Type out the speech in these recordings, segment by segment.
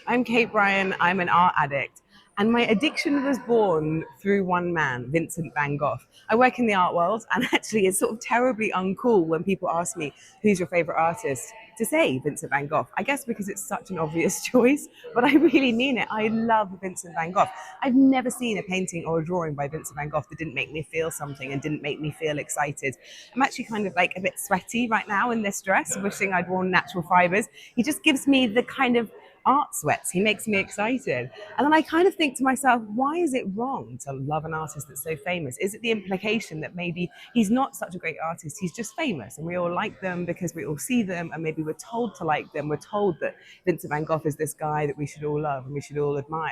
I'm Kate Bryan, I'm an art addict. And my addiction was born through one man, Vincent Van Gogh. I work in the art world, and actually it's sort of terribly uncool when people ask me, who's your favorite artist, to say Vincent Van Gogh. I guess because it's such an obvious choice, but I really mean it. I love Vincent Van Gogh. I've never seen a painting or a drawing by Vincent Van Gogh that didn't make me feel something and didn't make me feel excited. I'm actually kind of like a bit sweaty right now in this dress, wishing I'd worn natural fibers. He just gives me the kind of art sweats. He makes me excited. And then I kind of think to myself, why is it wrong to love an artist that's so famous? Is it the implication that maybe he's not such a great artist, he's just famous and we all like them because we all see them and maybe we're told to like them. We're told that Vincent van Gogh is this guy that we should all love and we should all admire.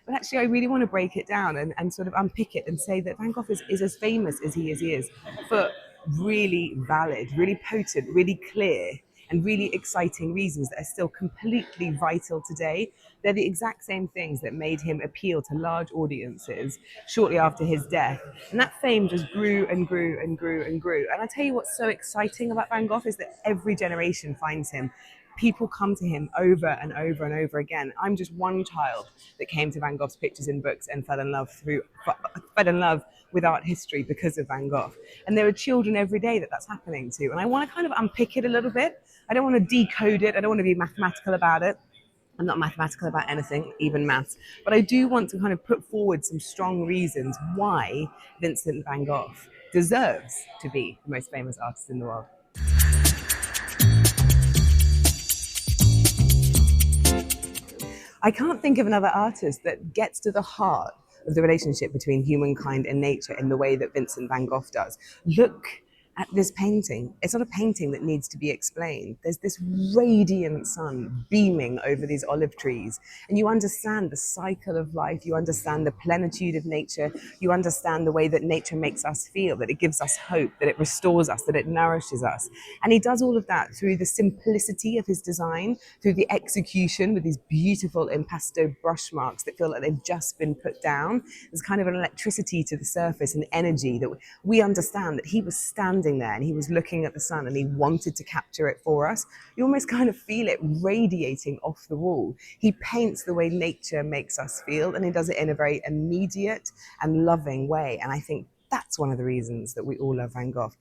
But actually, I really want to break it down and sort of unpick it and say that Van Gogh is as famous as he is for really valid, really potent, really clear and really exciting reasons that are still completely vital today. They're the exact same things that made him appeal to large audiences shortly after his death. And that fame just grew and grew and grew and grew. And I tell you what's so exciting about Van Gogh is that every generation finds him. People come to him over and over and over again. I'm just one child that came to Van Gogh's pictures in books and fell in love with art history because of Van Gogh. And there are children every day that that's happening to. And I want to kind of unpick it a little bit. I don't want to decode it. I don't want to be mathematical about it. I'm not mathematical about anything, even maths. But I do want to kind of put forward some strong reasons why Vincent van Gogh deserves to be the most famous artist in the world. I can't think of another artist that gets to the heart of the relationship between humankind and nature in the way that Vincent van Gogh does. Look at this painting. It's not a painting that needs to be explained. There's this radiant sun beaming over these olive trees, and you understand the cycle of life. You understand the plenitude of nature. You understand the way that nature makes us feel, that it gives us hope, that it restores us, that it nourishes us. And he does all of that through the simplicity of his design, through the execution with these beautiful impasto brush marks that feel like they've just been put down. There's kind of an electricity to the surface and energy that we understand that he was standing there and he was looking at the sun and he wanted to capture it for us. You almost kind of feel it radiating off the wall. He paints the way nature makes us feel, and he does it in a very immediate and loving way. And I think that's one of the reasons that we all love Van Gogh.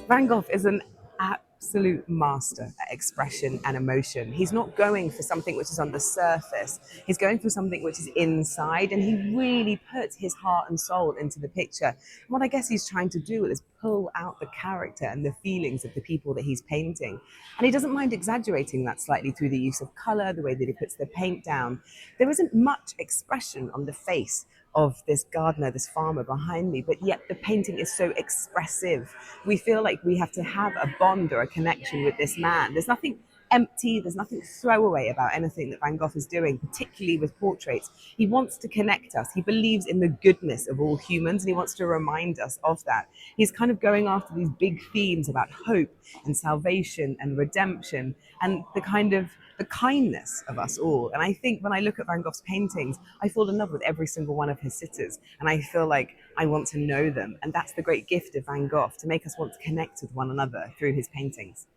Van Gogh is an absolute master at expression and emotion. He's not going for something which is on the surface. He's going for something which is inside, and he really puts his heart and soul into the picture. And what I guess he's trying to do is pull out the character and the feelings of the people that he's painting. And he doesn't mind exaggerating that slightly through the use of color, the way that he puts the paint down. There isn't much expression on the face of this gardener, this farmer behind me, but yet the painting is so expressive. We feel like we have to have a bond or a connection with this man. There's nothing empty, there's nothing throwaway about anything that Van Gogh is doing, particularly with portraits. He wants to connect us. He believes in the goodness of all humans, and he wants to remind us of that. He's kind of going after these big themes about hope and salvation and redemption and the kind of the kindness of us all. And I think when I look at Van Gogh's paintings, I fall in love with every single one of his sitters, and I feel like I want to know them. And that's the great gift of Van Gogh, to make us want to connect with one another through his paintings.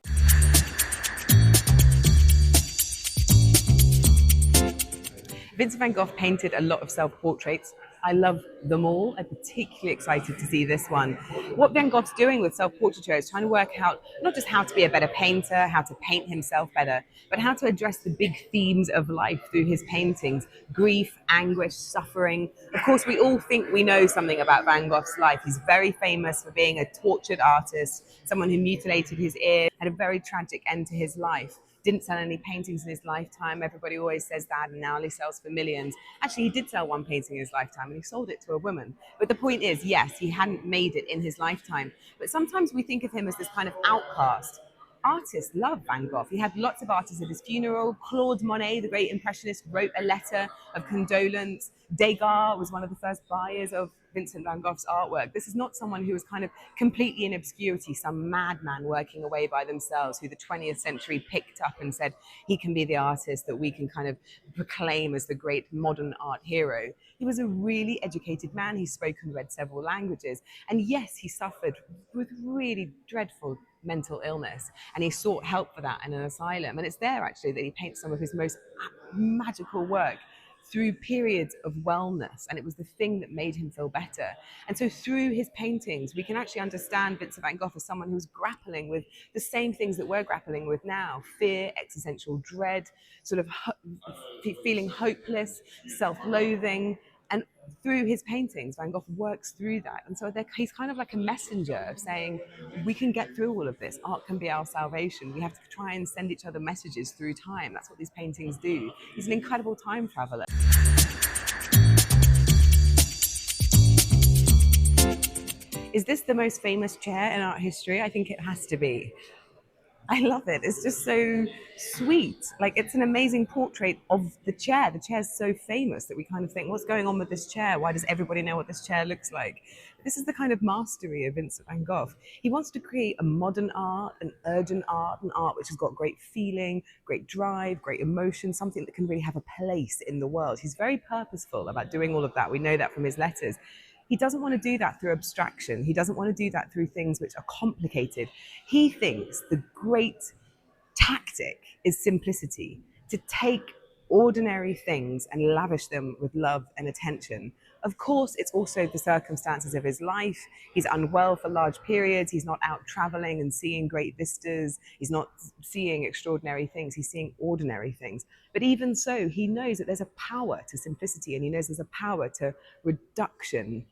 Vincent van Gogh painted a lot of self-portraits. I love them all. I'm particularly excited to see this one. What Van Gogh's doing with self-portraiture is trying to work out not just how to be a better painter, how to paint himself better, but how to address the big themes of life through his paintings: grief, anguish, suffering. Of course, we all think we know something about Van Gogh's life. He's very famous for being a tortured artist, someone who mutilated his ear, had a very tragic end to his life. Didn't sell any paintings in his lifetime. Everybody always says that, and now he sells for millions. Actually, he did sell one painting in his lifetime, and he sold it to a woman. But the point is, yes, he hadn't made it in his lifetime. But sometimes we think of him as this kind of outcast. Artists love Van Gogh. He had lots of artists at his funeral. Claude Monet, the great impressionist, wrote a letter of condolence. Degas was one of the first buyers of Vincent van Gogh's artwork. This is not someone who was kind of completely in obscurity, some madman working away by themselves who the 20th century picked up and said he can be the artist that we can kind of proclaim as the great modern art hero. He was a really educated man. He spoke and read several languages. And yes, he suffered with really dreadful mental illness, and he sought help for that in an asylum. And it's there actually that he paints some of his most magical work through periods of wellness, and it was the thing that made him feel better. And so through his paintings we can actually understand Vincent van Gogh as someone who's grappling with the same things that we're grappling with now: fear, existential dread, sort of feeling hopeless, self-loathing. And through his paintings, Van Gogh works through that. And so he's kind of like a messenger of saying, we can get through all of this. Art can be our salvation. We have to try and send each other messages through time. That's what these paintings do. He's an incredible time traveler. Is this the most famous chair in art history? I think it has to be. I love it. It's just so sweet. Like, it's an amazing portrait of the chair. The chair's so famous that we kind of think, what's going on with this chair? Why does everybody know what this chair looks like? This is the kind of mastery of Vincent van Gogh. He wants to create a modern art, an urgent art, an art which has got great feeling, great drive, great emotion, something that can really have a place in the world. He's very purposeful about doing all of that. We know that from his letters. He doesn't want to do that through abstraction. He doesn't want to do that through things which are complicated. He thinks the great tactic is simplicity, to take ordinary things and lavish them with love and attention. Of course, it's also the circumstances of his life. He's unwell for large periods. He's not out traveling and seeing great vistas. He's not seeing extraordinary things. He's seeing ordinary things. But even so, he knows that there's a power to simplicity, and he knows there's a power to reduction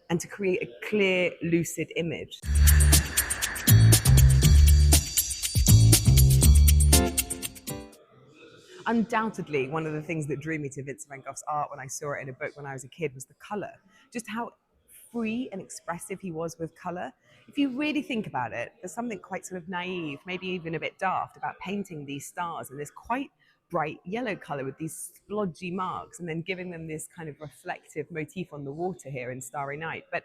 and to create a clear, lucid image. Undoubtedly, one of the things that drew me to Vincent van Gogh's art when I saw it in a book when I was a kid was the colour. Just how free and expressive he was with colour. If you really think about it, there's something quite sort of naive, maybe even a bit daft, about painting these stars in this quite bright yellow colour with these splodgy marks, and then giving them this kind of reflective motif on the water here in Starry Night. But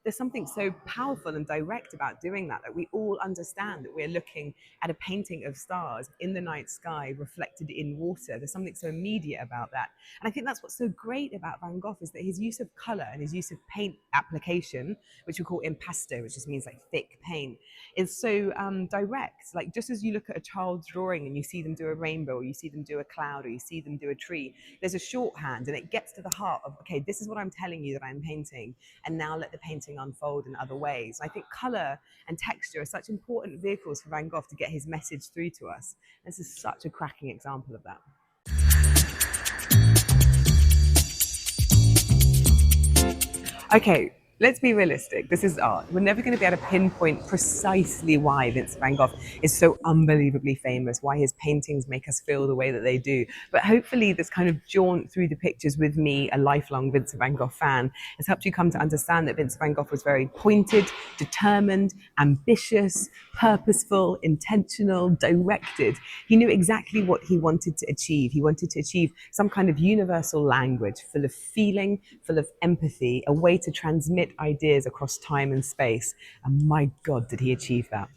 there's something so powerful and direct about doing that, that we all understand that we're looking at a painting of stars in the night sky reflected in water. There's something so immediate about that. And I think that's what's so great about Van Gogh, is that his use of colour and his use of paint application, which we call impasto, which just means like thick paint, is so direct. Like, just as you look at a child's drawing and you see them do a rainbow, or you see them do a cloud, or you see them do a tree, there's a shorthand, and it gets to the heart of, okay, this is what I'm telling you that I'm painting, and now let the painting unfold in other ways. I think colour and texture are such important vehicles for Van Gogh to get his message through to us. This is such a cracking example of that. Okay, let's be realistic. This is art. We're never going to be able to pinpoint precisely why Vincent van Gogh is so unbelievably famous, why his paintings make us feel the way that they do. But hopefully this kind of jaunt through the pictures with me, a lifelong Vincent van Gogh fan, has helped you come to understand that Vincent van Gogh was very pointed, determined, ambitious, purposeful, intentional, directed. He knew exactly what he wanted to achieve. He wanted to achieve some kind of universal language full of feeling, full of empathy, a way to transmit ideas across time and space. And my God, did he achieve that.